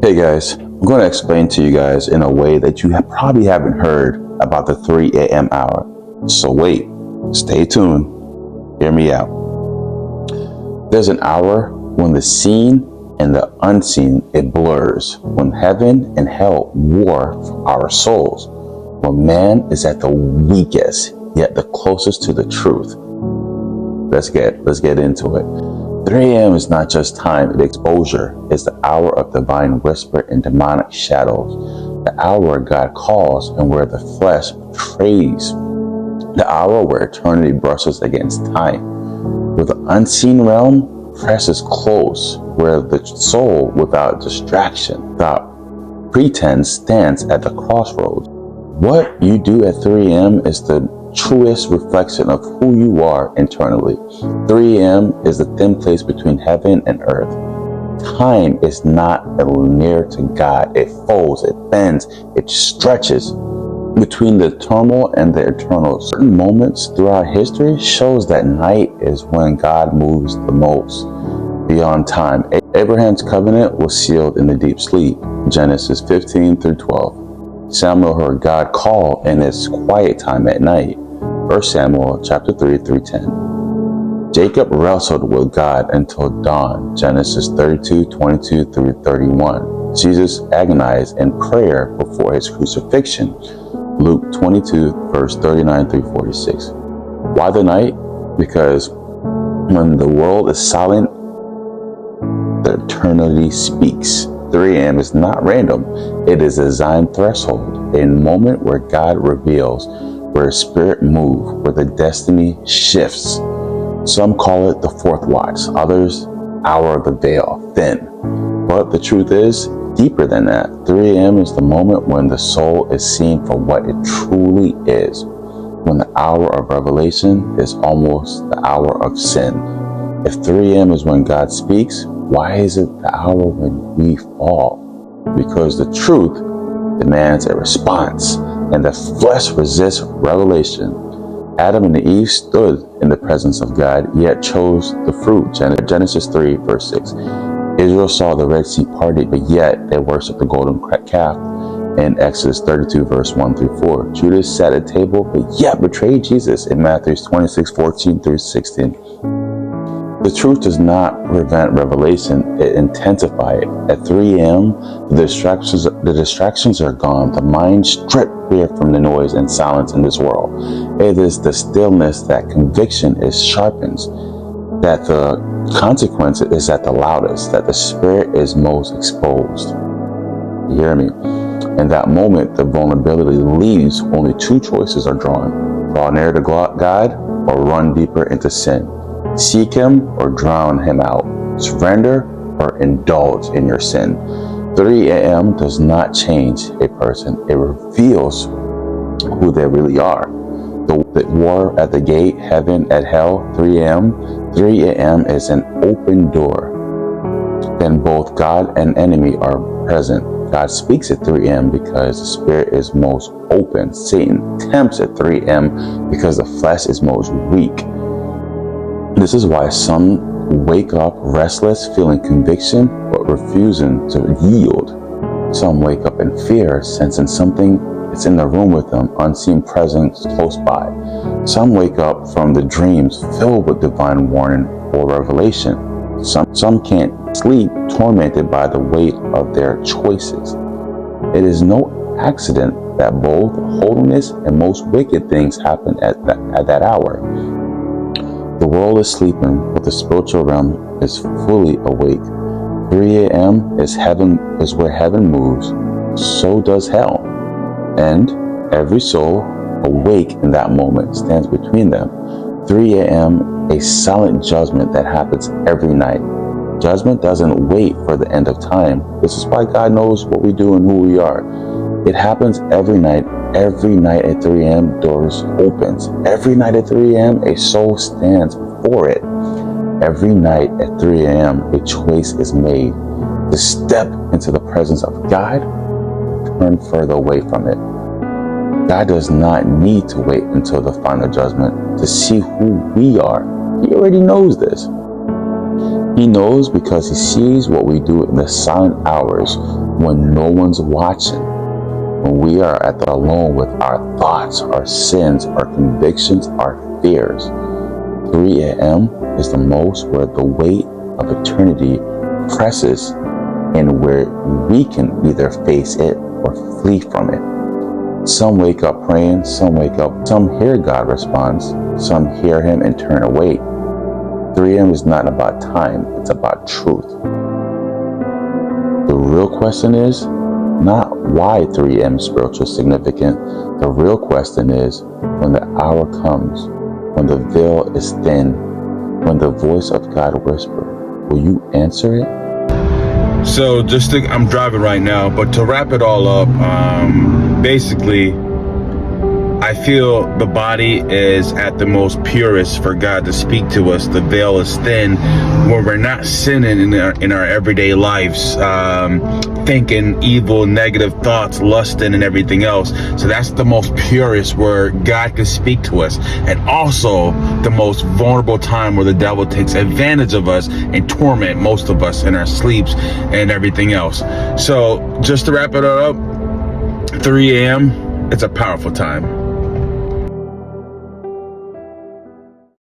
Hey guys, I'm going to explain to you guys in a way that you probably haven't heard about the 3 a.m. hour. So wait, stay tuned, hear me out. There's an hour when the seen and the unseen, it blurs. When heaven and hell war for our souls. When man is at the weakest, yet the closest to the truth. Let's get into it. 3 a.m. is not just time, it's exposure. It's the hour of divine whisper and demonic shadows. The hour where God calls and where the flesh betrays. The hour where eternity brushes against time. Where the unseen realm presses close. Where the soul, without distraction, without pretense, stands at the crossroads. What you do at 3 a.m. is the truest reflection of who you are internally. 3 a.m. is the thin place between heaven and earth. Time is not linear to God. It folds, it bends, it stretches between the turmoil and the eternal. Certain moments throughout history shows that night is when God moves the most beyond time. Abraham's covenant was sealed in the deep sleep. Genesis 15 through 12. Samuel heard God call in his quiet time at night. 1 Samuel chapter 3 through 10. Jacob wrestled with God until dawn. Genesis 32, 22 through 31. Jesus agonized in prayer before his crucifixion. Luke 22, verse 39 through 46. Why the night? Because when the world is silent, the eternity speaks. 3 a.m. is not random. It is a design threshold, a moment where God reveals, where spirit moves, where the destiny shifts. Some call it the fourth watch, others hour of the veil, thin. But the truth is, deeper than that. 3 a.m. is the moment when the soul is seen for what it truly is. When the hour of revelation is almost the hour of sin. If 3 a.m. is when God speaks, why is it the hour when we fall? Because the truth demands a response, and the flesh resists revelation. Adam and Eve stood in the presence of God, yet chose the fruit. Genesis 3, verse 6. Israel saw the Red Sea parted, but yet they worshipped the golden calf. In Exodus 32, verse 1 through 4. Judas sat at table, but yet betrayed Jesus in Matthew 26, 14 through 16. The truth does not prevent revelation, it intensifies it. At 3 a.m., the distractions are gone. The mind stripped clear from the noise and silence in this world. It is the stillness that conviction is sharpens, that the consequence is at the loudest, that the spirit is most exposed. You hear me? In that moment, the vulnerability leaves. Only two choices are drawn. Draw near to God or run deeper into sin. Seek him or drown him out. Surrender or indulge in your sin. 3 a.m. does not change a person. It reveals who they really are. The war at the gate, heaven at hell, 3 a.m. 3 a.m. is an open door. Then both God and enemy are present. God speaks at 3 a.m. because the spirit is most open. Satan tempts at 3 a.m. because the flesh is most weak. This is why some wake up restless, feeling conviction, but refusing to yield. Some wake up in fear, sensing something is in the room with them, unseen presence close by. Some wake up from the dreams filled with divine warning or revelation. Some can't sleep, tormented by the weight of their choices. It is no accident that both holiness and most wicked things happen at that hour. The world is sleeping, but the spiritual realm is fully awake. 3 a.m. is where heaven moves, so does hell. And every soul awake in that moment stands between them. 3 a.m. a silent judgment that happens every night. Judgment doesn't wait for the end of time. This is why God knows what we do and who we are. It happens every night. Every night at 3 a.m. doors opens. Every night at 3 a.m. a soul stands before it. Every night at 3 a.m. a choice is made to step into the presence of God, turn further away from it. God does not need to wait until the final judgment to see who we are. He already knows this. He knows because he sees what we do in the silent hours when no one's watching, when we are alone with our thoughts, our sins, our convictions, our fears. 3 a.m. is the most where the weight of eternity presses and where we can either face it or flee from it. Some wake up praying, some hear God responds, some hear him and turn away. 3 a.m. is not about time, it's about truth. The real question is not why 3 a.m. is spiritually significant. The real question is, when the hour comes, when the veil is thin, when the voice of God whispers, will you answer it? So I'm driving right now, but to wrap it all up, basically, I feel the body is at the most purest for God to speak to us. The veil is thin when we're not sinning in our everyday lives, thinking evil, negative thoughts, lusting, and everything else. So that's the most purest where God can speak to us, and also the most vulnerable time where the devil takes advantage of us and torment most of us in our sleeps and everything else. So just to wrap it up, 3 a.m., it's a powerful time.